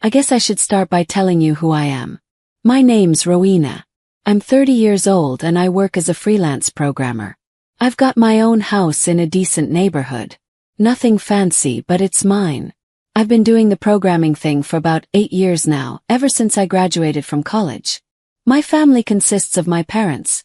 I guess I should start by telling you who I am. My name's Rowena. I'm 30 years old and I work as a freelance programmer. I've got my own house in a decent neighborhood. Nothing fancy, but it's mine. I've been doing the programming thing for about 8 years now, ever since I graduated from college. My family consists of my parents.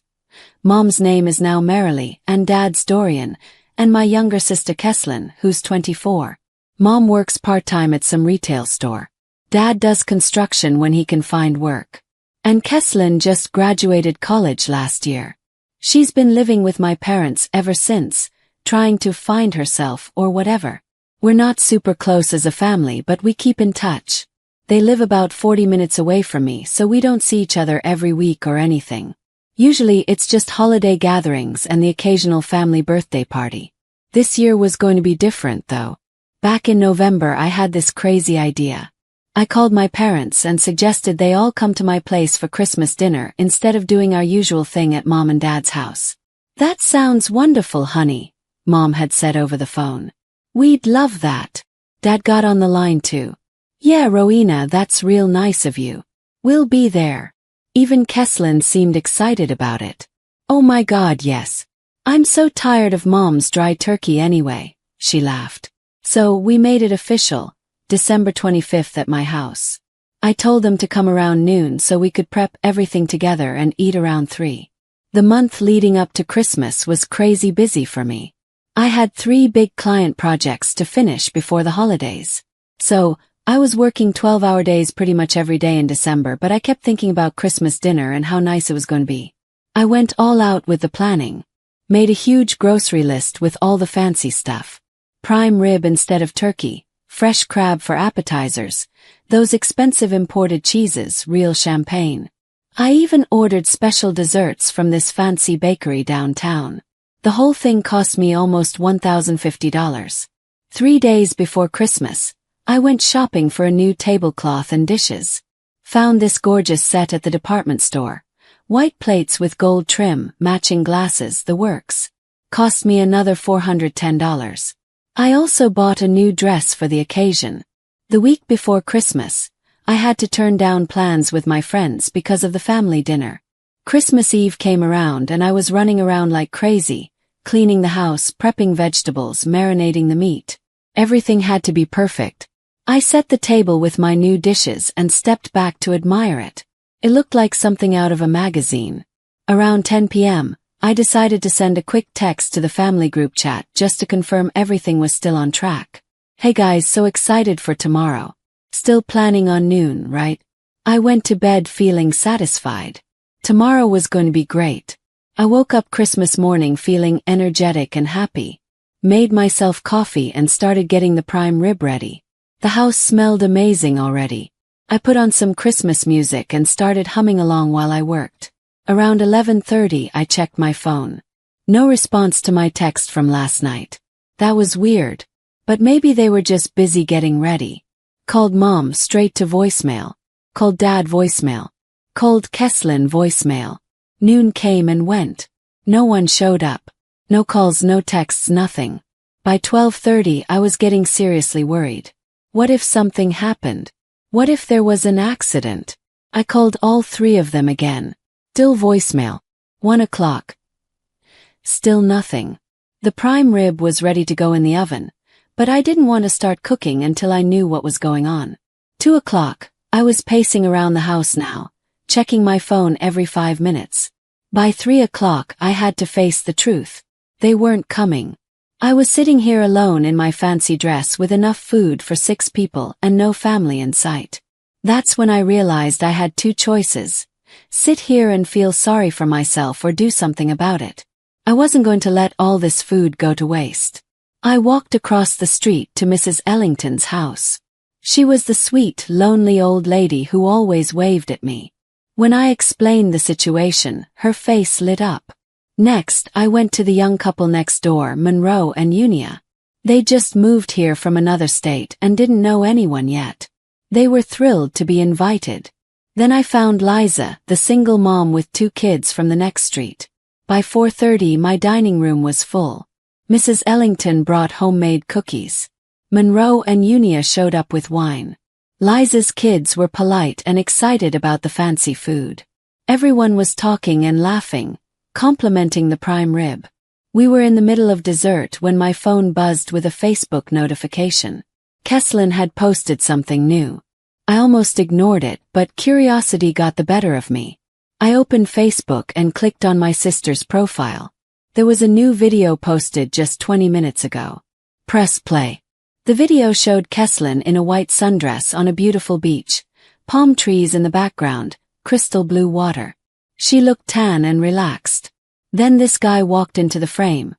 Mom's name is now Marilee, and Dad's Dorian, and my younger sister Selene, who's 24. Mom works part-time at some retail store. Dad does construction when he can find work. And Selene just graduated college last year. She's been living with my parents ever since, trying to find herself or whatever. We're not super close as a family, but we keep in touch. They live about 40 minutes away from me, so we don't see each other every week or anything. Usually it's just holiday gatherings and the occasional family birthday party. This year was going to be different though. Back in November I had this crazy idea. I called my parents and suggested they all come to my place for Christmas dinner instead of doing our usual thing at Mom and Dad's house. "That sounds wonderful, honey," Mom had said over the phone. "We'd love that." Dad got on the line too. "Yeah, Rowena, that's real nice of you. We'll be there." Even Selene seemed excited about it. "Oh my God, yes. I'm so tired of Mom's dry turkey anyway," she laughed. So we made it official, December 25th at my house. I told them to come around noon so we could prep everything together and eat around 3. The month leading up to Christmas was crazy busy for me. I had 3 big client projects to finish before the holidays. So, I was working 12-hour days pretty much every day in December, but I kept thinking about Christmas dinner and how nice it was going to be. I went all out with the planning. Made a huge grocery list with all the fancy stuff. Prime rib instead of turkey, fresh crab for appetizers, those expensive imported cheeses, real champagne. I even ordered special desserts from this fancy bakery downtown. The whole thing cost me almost $1,050. 3 days before Christmas, I went shopping for a new tablecloth and dishes. Found this gorgeous set at the department store. White plates with gold trim, matching glasses, the works. Cost me another $410. I also bought a new dress for the occasion. The week before Christmas, I had to turn down plans with my friends because of the family dinner. Christmas Eve came around and I was running around like crazy, cleaning the house, prepping vegetables, marinating the meat. Everything had to be perfect. I set the table with my new dishes and stepped back to admire it. It looked like something out of a magazine. Around 10 p.m., I decided to send a quick text to the family group chat just to confirm everything was still on track. "Hey guys, so excited for tomorrow. Still planning on noon, right?" I went to bed feeling satisfied. Tomorrow was going to be great. I woke up Christmas morning feeling energetic and happy. Made myself coffee and started getting the prime rib ready. The house smelled amazing already. I put on some Christmas music and started humming along while I worked. Around 11:30 I checked my phone. No response to my text from last night. That was weird. But maybe they were just busy getting ready. Called Mom straight to voicemail. Called Dad voicemail. Called Selene voicemail. Noon came and went. No one showed up. No calls, no texts, nothing. By 12:30 I was getting seriously worried. What if something happened? What if there was an accident? I called all 3 of them again. Still voicemail. 1 o'clock. Still nothing. The prime rib was ready to go in the oven, but I didn't want to start cooking until I knew what was going on. 2 o'clock. I was pacing around the house now, checking my phone every 5 minutes. By 3 o'clock I had to face the truth. They weren't coming. I was sitting here alone in my fancy dress with enough food for 6 people and no family in sight. That's when I realized I had 2 choices. Sit here and feel sorry for myself or do something about it. I wasn't going to let all this food go to waste. I walked across the street to Mrs. Ellington's house. She was the sweet, lonely old lady who always waved at me. When I explained the situation, her face lit up. Next, I went to the young couple next door, Monroe and Unia. They just moved here from another state and didn't know anyone yet. They were thrilled to be invited. Then I found Liza, the single mom with 2 kids from the next street. By 4:30 my dining room was full. Mrs. Ellington brought homemade cookies. Monroe and Unia showed up with wine. Liza's kids were polite and excited about the fancy food. Everyone was talking and laughing, complimenting the prime rib. We were in the middle of dessert when my phone buzzed with a Facebook notification. Selene had posted something new. I almost ignored it, but curiosity got the better of me. I opened Facebook and clicked on my sister's profile. There was a new video posted just 20 minutes ago. Press play. The video showed Selene in a white sundress on a beautiful beach, palm trees in the background, crystal blue water. She looked tan and relaxed. Then this guy walked into the frame.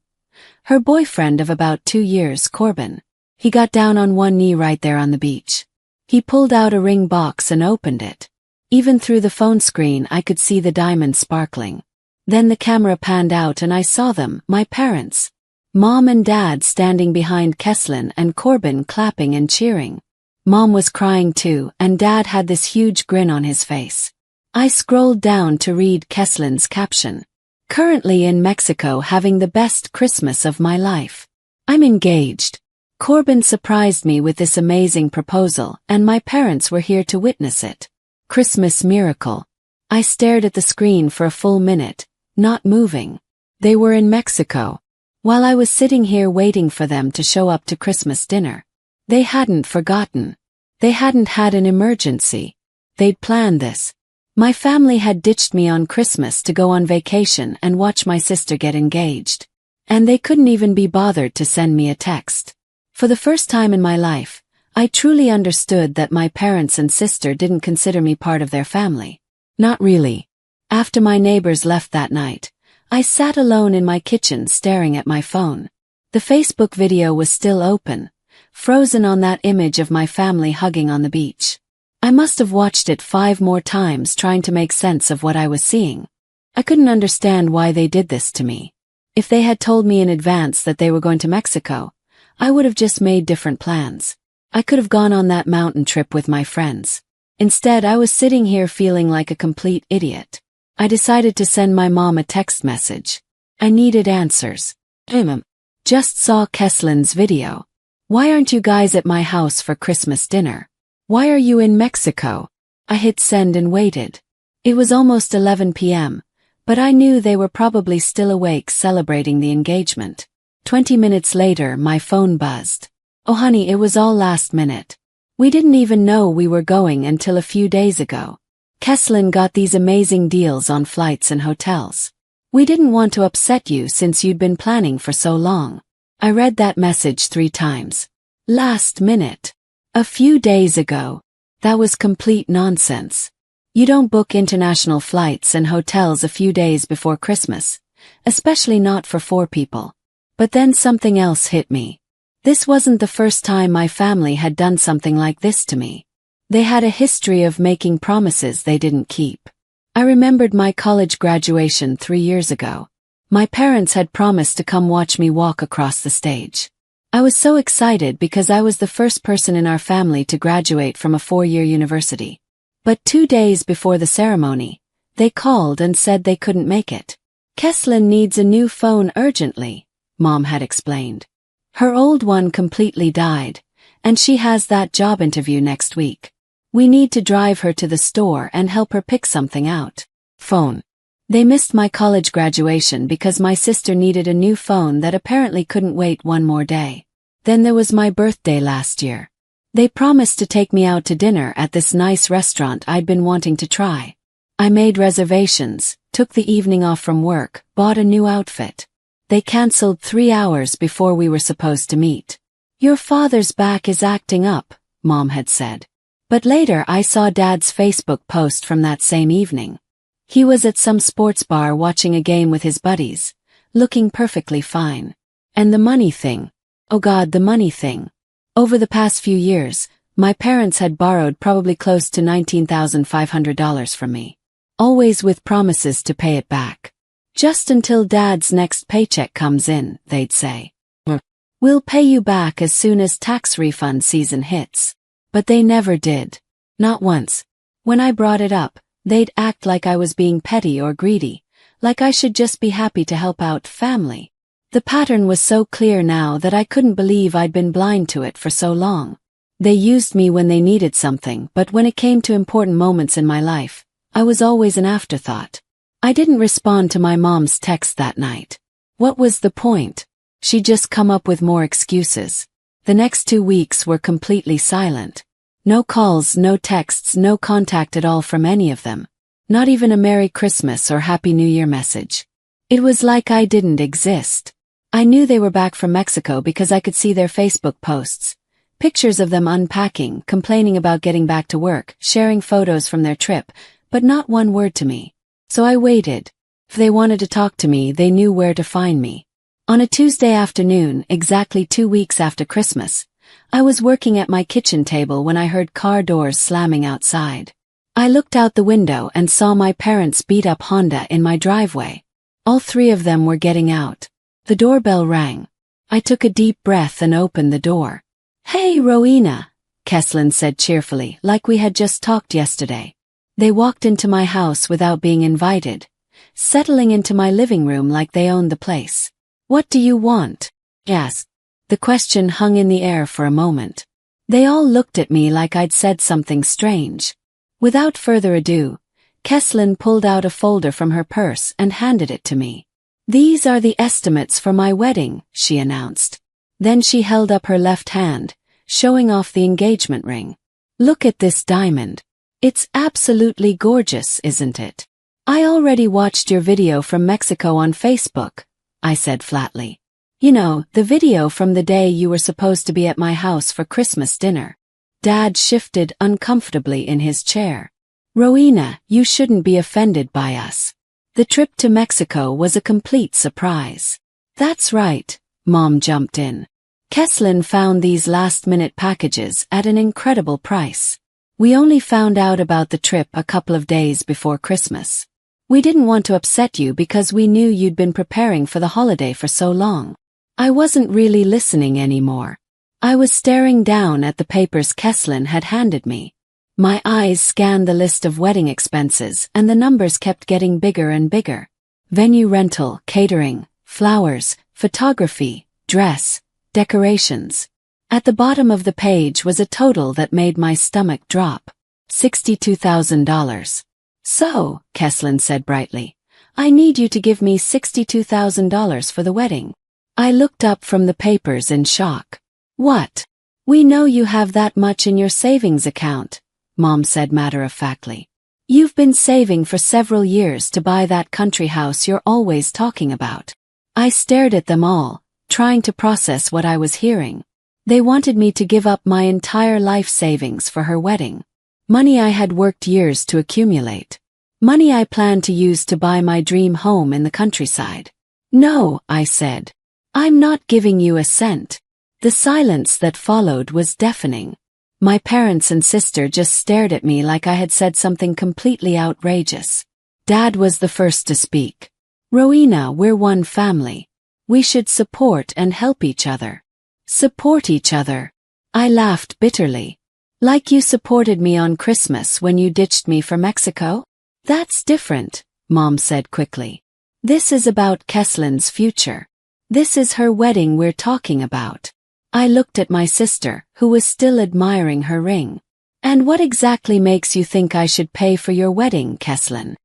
Her boyfriend of about 2 years, Corbin. He got down on one knee right there on the beach. He pulled out a ring box and opened it. Even through the phone screen I could see the diamonds sparkling. Then the camera panned out and I saw them, my parents. Mom and Dad standing behind Selene and Corbin clapping and cheering. Mom was crying too, and Dad had this huge grin on his face. I scrolled down to read Selene's caption. Currently in Mexico having the best Christmas of my life. I'm engaged. Corbin surprised me with this amazing proposal, and my parents were here to witness it. Christmas miracle. I stared at the screen for a full minute, not moving. They were in Mexico. While I was sitting here waiting for them to show up to Christmas dinner. They hadn't forgotten. They hadn't had an emergency. They'd planned this. My family had ditched me on Christmas to go on vacation and watch my sister get engaged. And they couldn't even be bothered to send me a text. For the first time in my life, I truly understood that my parents and sister didn't consider me part of their family. Not really. After my neighbors left that night, I sat alone in my kitchen staring at my phone. The Facebook video was still open, frozen on that image of my family hugging on the beach. I must have watched it 5 more times trying to make sense of what I was seeing. I couldn't understand why they did this to me. If they had told me in advance that they were going to Mexico, I would have just made different plans. I could have gone on that mountain trip with my friends. Instead, I was sitting here feeling like a complete idiot. I decided to send my mom a text message. I needed answers. Just saw Selene's video. Why aren't you guys at my house for Christmas dinner? Why are you in Mexico? I hit send and waited. It was almost 11 p.m., but I knew they were probably still awake celebrating the engagement. 20 minutes later, my phone buzzed. Oh honey, it was all last minute. We didn't even know we were going until a few days ago. Selene got these amazing deals on flights and hotels. We didn't want to upset you since you'd been planning for so long. I read that message 3 times. Last minute. A few days ago. That was complete nonsense. You don't book international flights and hotels a few days before Christmas, especially not for 4 people. But then something else hit me. This wasn't the first time my family had done something like this to me. They had a history of making promises they didn't keep. I remembered my college graduation 3 years ago. My parents had promised to come watch me walk across the stage. I was so excited because I was the first person in our family to graduate from a 4-year university. But 2 days before the ceremony, they called and said they couldn't make it. Selene needs a new phone urgently, Mom had explained. Her old one completely died, and she has that job interview next week. We need to drive her to the store and help her pick something out. Phone. They missed my college graduation because my sister needed a new phone that apparently couldn't wait 1 more day. Then there was my birthday last year. They promised to take me out to dinner at this nice restaurant I'd been wanting to try. I made reservations, took the evening off from work, bought a new outfit. They canceled 3 hours before we were supposed to meet. Your father's back is acting up, Mom had said. But later I saw Dad's Facebook post from that same evening. He was at some sports bar watching a game with his buddies, looking perfectly fine. And the money thing. Oh God, the money thing. Over the past few years, my parents had borrowed probably close to $19,500 from me. Always with promises to pay it back. Just until Dad's next paycheck comes in, they'd say. We'll pay you back as soon as tax refund season hits. But they never did. Not once. When I brought it up, they'd act like I was being petty or greedy, like I should just be happy to help out family. The pattern was so clear now that I couldn't believe I'd been blind to it for so long. They used me when they needed something, but when it came to important moments in my life, I was always an afterthought. I didn't respond to my mom's text that night. What was the point? She'd just come up with more excuses. The next 2 weeks were completely silent. No calls, no texts, no contact at all from any of them. Not even a Merry Christmas or Happy New Year message. It was like I didn't exist. I knew they were back from Mexico because I could see their Facebook posts. Pictures of them unpacking, complaining about getting back to work, sharing photos from their trip, but not one word to me. So I waited. If they wanted to talk to me, they knew where to find me. On a Tuesday afternoon, exactly 2 weeks after Christmas, I was working at my kitchen table when I heard car doors slamming outside. I looked out the window and saw my parents' beat-up Honda in my driveway. All 3 of them were getting out. The doorbell rang. I took a deep breath and opened the door. "Hey, Rowena," Selene said cheerfully, like we had just talked yesterday. They walked into my house without being invited, settling into my living room like they owned the place. "What do you want?" I asked. The question hung in the air for a moment. They all looked at me like I'd said something strange. Without further ado, Selene pulled out a folder from her purse and handed it to me. "These are the estimates for my wedding," she announced. Then she held up her left hand, showing off the engagement ring. "Look at this diamond. It's absolutely gorgeous, isn't it?" "I already watched your video from Mexico on Facebook," I said flatly. "You know, the video from the day you were supposed to be at my house for Christmas dinner." Dad shifted uncomfortably in his chair. "Rowena, you shouldn't be offended by us. The trip to Mexico was a complete surprise." "That's right," Mom jumped in. "Selene found these last-minute packages at an incredible price. We only found out about the trip a couple of days before Christmas. We didn't want to upset you because we knew you'd been preparing for the holiday for so long." I wasn't really listening anymore. I was staring down at the papers Selene had handed me. My eyes scanned the list of wedding expenses and the numbers kept getting bigger and bigger. Venue rental, catering, flowers, photography, dress, decorations. At the bottom of the page was a total that made my stomach drop. $62,000. "So," Selene said brightly, "I need you to give me $62,000 for the wedding." I looked up from the papers in shock. "What? We know you have that much in your savings account," Mom said matter-of-factly. "You've been saving for several years to buy that country house you're always talking about." I stared at them all, trying to process what I was hearing. They wanted me to give up my entire life savings for her wedding. Money I had worked years to accumulate. Money I planned to use to buy my dream home in the countryside. "No," I said. "I'm not giving you a cent." The silence that followed was deafening. My parents and sister just stared at me like I had said something completely outrageous. Dad was the first to speak. "Rowena, we're one family. We should support and help each other." "Support each other?" I laughed bitterly. "Like you supported me on Christmas when you ditched me for Mexico?" "That's different," Mom said quickly. "This is about Selene's future. This is her wedding we're talking about." I looked at my sister, who was still admiring her ring. "And what exactly makes you think I should pay for your wedding, Selene?"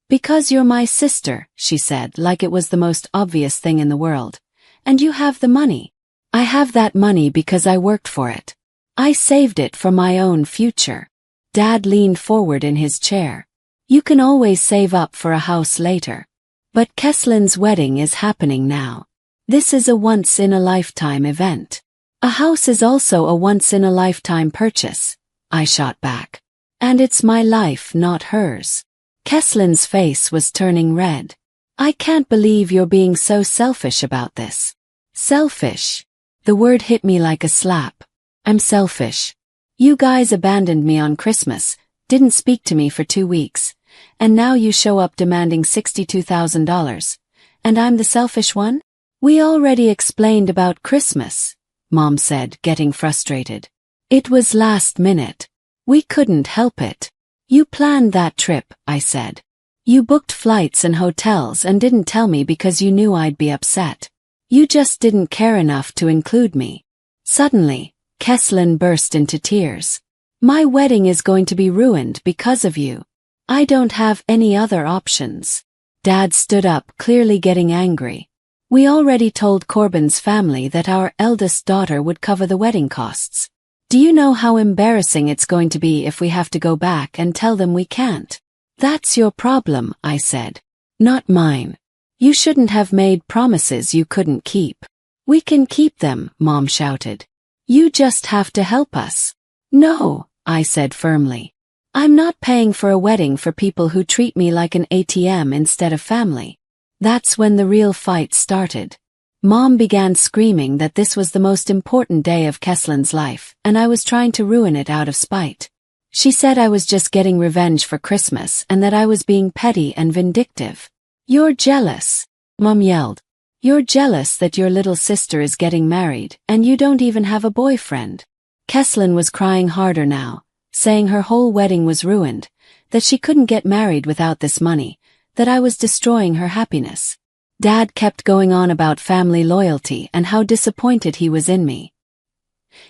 "Because you're my sister," she said like it was the most obvious thing in the world. "And you have the money." "I have that money because I worked for it. I saved it for my own future." Dad leaned forward in his chair. "You can always save up for a house later. But Selene's wedding is happening now. This is a once-in-a-lifetime event. A house is also a once-in-a-lifetime purchase," I shot back. "And it's my life, not hers." Selene's face was turning red. "I can't believe you're being so selfish about this." "Selfish?" The word hit me like a slap. "I'm selfish. You guys abandoned me on Christmas, didn't speak to me for 2 weeks, and now you show up demanding $62,000. And I'm the selfish one?" "We already explained about Christmas," Mom said, getting frustrated. "It was last minute. We couldn't help it." "You planned that trip," I said. "You booked flights and hotels and didn't tell me because you knew I'd be upset. You just didn't care enough to include me." Suddenly, Selene burst into tears. My wedding is going to be ruined because of you. I don't have any other options. Dad stood up, clearly getting angry. We already told Corbin's family that our eldest daughter would cover the wedding costs. Do you know how embarrassing it's going to be if we have to go back and tell them we can't? That's your problem, I said. Not mine. You shouldn't have made promises you couldn't keep. We can keep them, Mom shouted. You just have to help us. No, I said firmly. I'm not paying for a wedding for people who treat me like an ATM instead of family. That's when the real fight started. Mom began screaming that this was the most important day of Selene's life, and I was trying to ruin it out of spite. She said I was just getting revenge for Christmas and that I was being petty and vindictive. You're jealous, Mom yelled. You're jealous that your little sister is getting married, and you don't even have a boyfriend. Selene was crying harder now, saying her whole wedding was ruined, that she couldn't get married without this money, that I was destroying her happiness. Dad kept going on about family loyalty and how disappointed he was in me.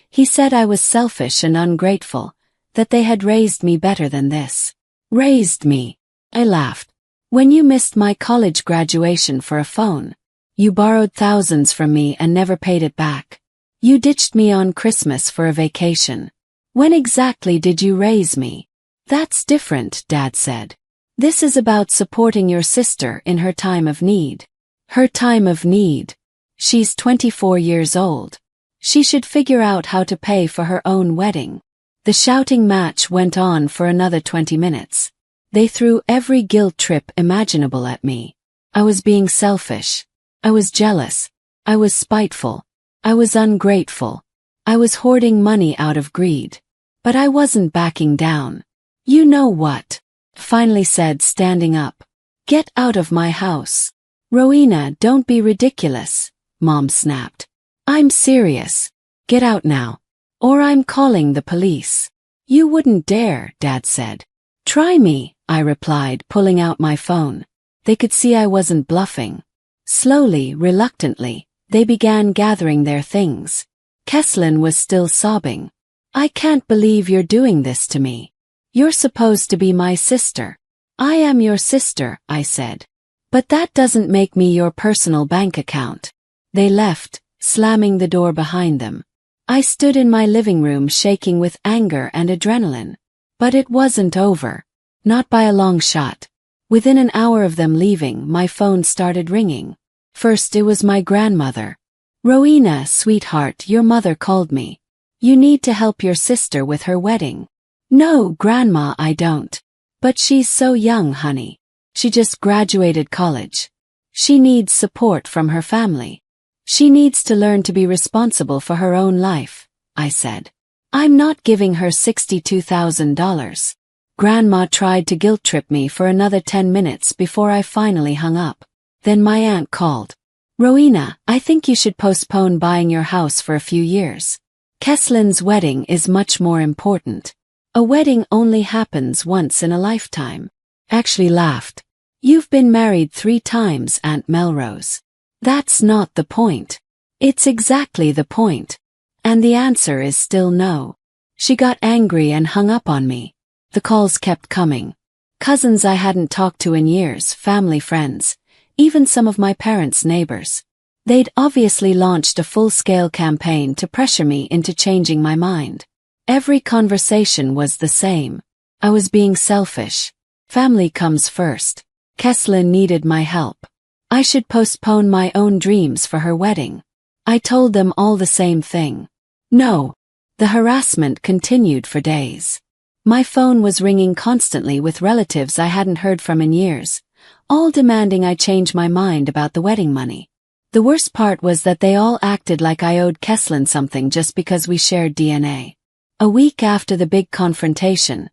He said I was selfish and ungrateful, that they had raised me better than this. Raised me? I laughed. When you missed my college graduation for a phone, you borrowed thousands from me and never paid it back. You ditched me on Christmas for a vacation. When exactly did you raise me? That's different, Dad said. This is about supporting your sister in her time of need. Her time of need. She's 24 years old. She should figure out how to pay for her own wedding. The shouting match went on for another 20 minutes. They threw every guilt trip imaginable at me. I was being selfish. I was jealous. I was spiteful. I was ungrateful. I was hoarding money out of greed. But I wasn't backing down. You know what? Finally said, standing up. Get out of my house. Rowena, don't be ridiculous, Mom snapped. I'm serious. Get out now. Or I'm calling the police. You wouldn't dare, Dad said. Try me, I replied, pulling out my phone. They could see I wasn't bluffing. Slowly, reluctantly, they began gathering their things. Selene was still sobbing. I can't believe you're doing this to me. You're supposed to be my sister. I am your sister, I said. But that doesn't make me your personal bank account. They left, slamming the door behind them. I stood in my living room shaking with anger and adrenaline. But it wasn't over. Not by a long shot. Within an hour of them leaving, my phone started ringing. First it was my grandmother. Rowena, sweetheart, your mother called me. You need to help your sister with her wedding. No, Grandma, I don't. But she's so young, honey. She just graduated college. She needs support from her family. She needs to learn to be responsible for her own life, I said. I'm not giving her $62,000. Grandma tried to guilt-trip me for another 10 minutes before I finally hung up. Then my aunt called. Rowena, I think you should postpone buying your house for a few years. Selene's wedding is much more important. A wedding only happens once in a lifetime. Actually laughed. You've been married 3 times, Aunt Melrose. That's not the point. It's exactly the point. And the answer is still no. She got angry and hung up on me. The calls kept coming. Cousins I hadn't talked to in years, family friends, even some of my parents' neighbors. They'd obviously launched a full-scale campaign to pressure me into changing my mind. Every conversation was the same. I was being selfish. Family comes first. Selene needed my help. I should postpone my own dreams for her wedding. I told them all the same thing. No. The harassment continued for days. My phone was ringing constantly with relatives I hadn't heard from in years, all demanding I change my mind about the wedding money. The worst part was that they all acted like I owed Selene something just because we shared DNA. A week after the big confrontation,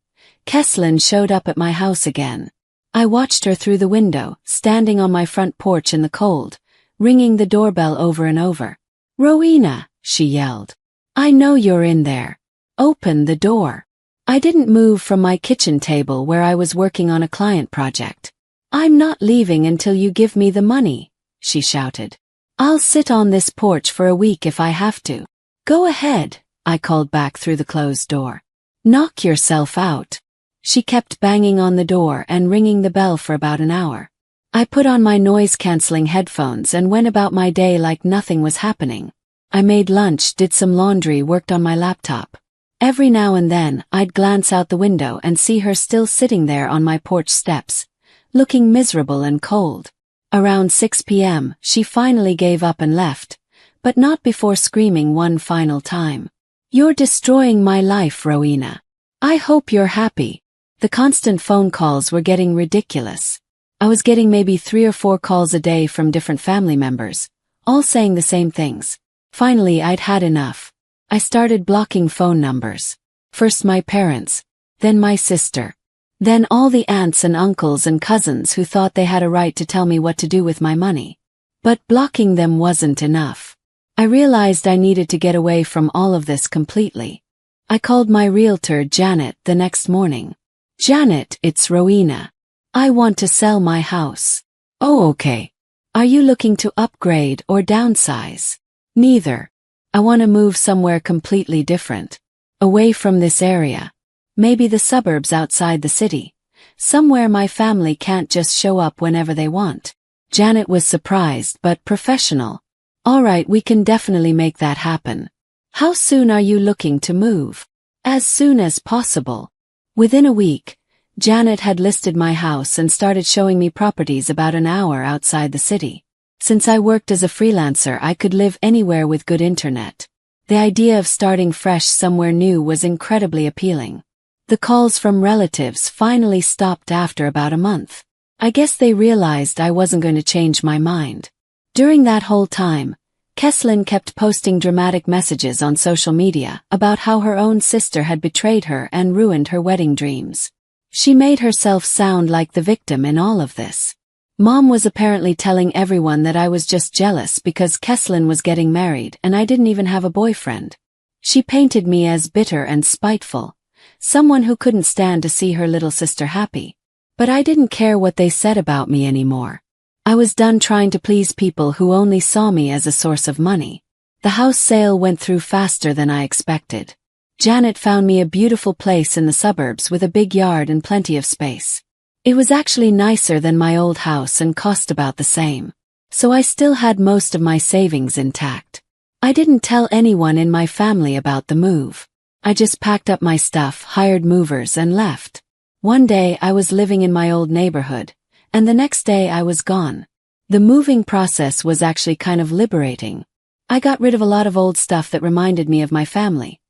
Selene showed up at my house again. I watched her through the window, standing on my front porch in the cold, ringing the doorbell over and over. Rowena, she yelled. I know you're in there. Open the door. I didn't move from my kitchen table where I was working on a client project. I'm not leaving until you give me the money, she shouted. I'll sit on this porch for a week if I have to. Go ahead, I called back through the closed door. Knock yourself out. She kept banging on the door and ringing the bell for about an hour. I put on my noise-canceling headphones and went about my day like nothing was happening. I made lunch, did some laundry, worked on my laptop. Every now and then, I'd glance out the window and see her still sitting there on my porch steps, looking miserable and cold. Around 6 p.m., she finally gave up and left, but not before screaming one final time. "You're destroying my life, Rowena. I hope you're happy." The constant phone calls were getting ridiculous. I was getting maybe 3 or 4 calls a day from different family members, all saying the same things. Finally, I'd had enough. I started blocking phone numbers. First my parents, then my sister, then all the aunts and uncles and cousins who thought they had a right to tell me what to do with my money. But blocking them wasn't enough. I realized I needed to get away from all of this completely. I called my realtor, Janet, the next morning. "Janet, it's Rowena. I want to sell my house." "Oh, okay. Are you looking to upgrade or downsize?" "Neither. I want to move somewhere completely different. Away from this area. Maybe the suburbs outside the city. Somewhere my family can't just show up whenever they want." Janet was surprised but professional. "All right, we can definitely make that happen. How soon are you looking to move?" "As soon as possible." Within a week, Janet had listed my house and started showing me properties about an hour outside the city. Since I worked as a freelancer, I could live anywhere with good internet. The idea of starting fresh somewhere new was incredibly appealing. The calls from relatives finally stopped after about a month. I guess they realized I wasn't going to change my mind. During that whole time, Selene kept posting dramatic messages on social media about how her own sister had betrayed her and ruined her wedding dreams. She made herself sound like the victim in all of this. Mom was apparently telling everyone that I was just jealous because Selene was getting married and I didn't even have a boyfriend. She painted me as bitter and spiteful, someone who couldn't stand to see her little sister happy. But I didn't care what they said about me anymore. I was done trying to please people who only saw me as a source of money. The house sale went through faster than I expected. Janet found me a beautiful place in the suburbs with a big yard and plenty of space. It was actually nicer than my old house and cost about the same. So I still had most of my savings intact. I didn't tell anyone in my family about the move. I just packed up my stuff, hired movers, and left. One day I was living in my old neighborhood, and the next day I was gone. The moving process was actually kind of liberating. I got rid of a lot of old stuff that reminded me of my family.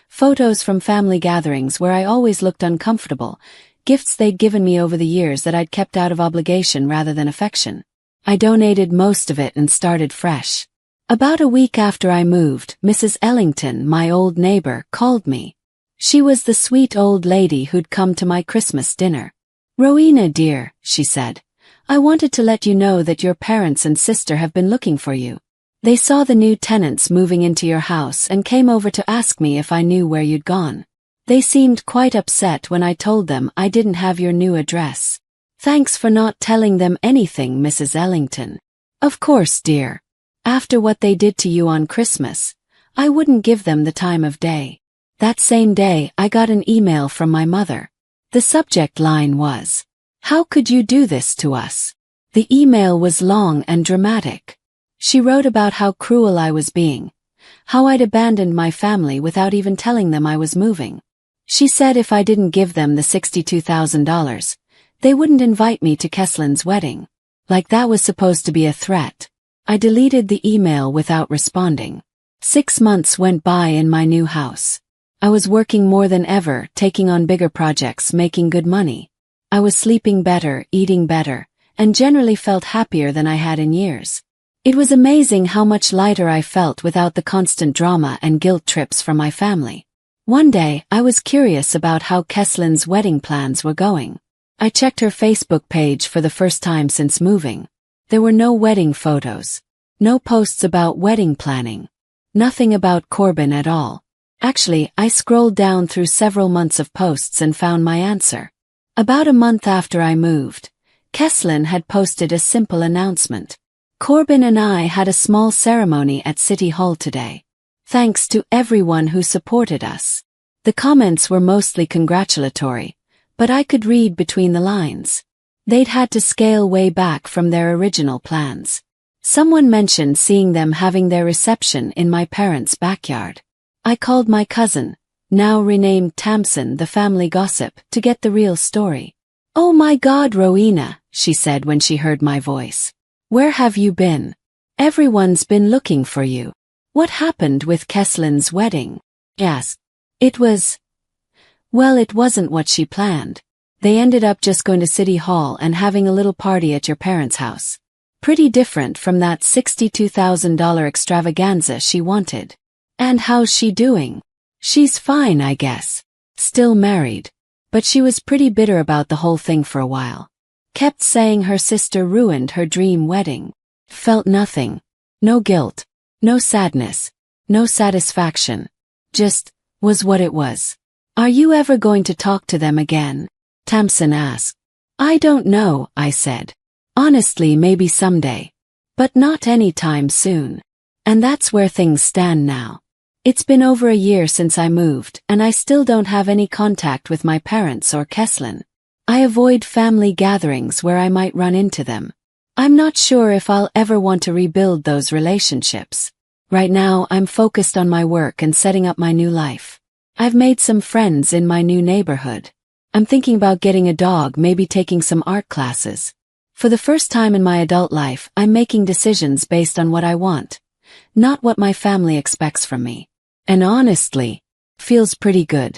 Photos from family gatherings where I always looked uncomfortable, gifts they'd given me over the years that I'd kept out of obligation rather than affection. I donated most of it and started fresh. About a week after I moved, Mrs. Ellington, my old neighbor, called me. She was the sweet old lady who'd come to my Christmas dinner. "Rowena, dear," she said, "I wanted to let you know that your parents and sister have been looking for you. They saw the new tenants moving into your house and came over to ask me if I knew where you'd gone. They seemed quite upset when I told them I didn't have your new address. Thanks for not telling them anything, Mrs. Ellington." "Of course, dear. After what they did to you on Christmas, I wouldn't give them the time of day." That same day, I got an email from my mother. The subject line was, "How could you do this to us?" The email was long and dramatic. She wrote about how cruel I was being, how I'd abandoned my family without even telling them I was moving. She said if I didn't give them the $62,000, they wouldn't invite me to Selene's wedding. Like that was supposed to be a threat. I deleted the email without responding. 6 months went by in my new house. I was working more than ever, taking on bigger projects, making good money. I was sleeping better, eating better, and generally felt happier than I had in years. It was amazing how much lighter I felt without the constant drama and guilt trips from my family. One day, I was curious about how Selene's wedding plans were going. I checked her Facebook page for the first time since moving. There were no wedding photos. No posts about wedding planning. Nothing about Corbin at all. Actually, I scrolled down through several months of posts and found my answer. About a month after I moved, Selene had posted a simple announcement. "Corbin and I had a small ceremony at City Hall today. Thanks to everyone who supported us. The comments were mostly congratulatory, but I could read between the lines. They'd had to scale way back from their original plans. Someone mentioned seeing them having their reception in my parents' backyard. I called my cousin, now renamed Tamsin, the family gossip, to get the real story. "Oh my God, Rowena," she said when she heard my voice. "Where have you been? Everyone's been looking for you. What happened with Keslin's wedding?" Yes. Well, it wasn't what she planned. They ended up just going to City Hall and having a little party at your parents' house. Pretty different from that $62,000 extravaganza she wanted. "And how's she doing?" "She's fine, I guess. Still married. But she was pretty bitter about the whole thing for a while. Kept saying her sister ruined her dream wedding. Felt nothing. No guilt. No sadness. No satisfaction. Just was what it was." "Are you ever going to talk to them again?" Tamsin asked. "I don't know," I said. "Honestly, maybe someday. But not anytime soon." And that's where things stand now. It's been over a year since I moved, and I still don't have any contact with my parents or Keslin. I avoid family gatherings where I might run into them. I'm not sure if I'll ever want to rebuild those relationships. Right now, I'm focused on my work and setting up my new life. I've made some friends in my new neighborhood. I'm thinking about getting a dog, maybe taking some art classes. For the first time in my adult life, I'm making decisions based on what I want, not what my family expects from me. And honestly, feels pretty good.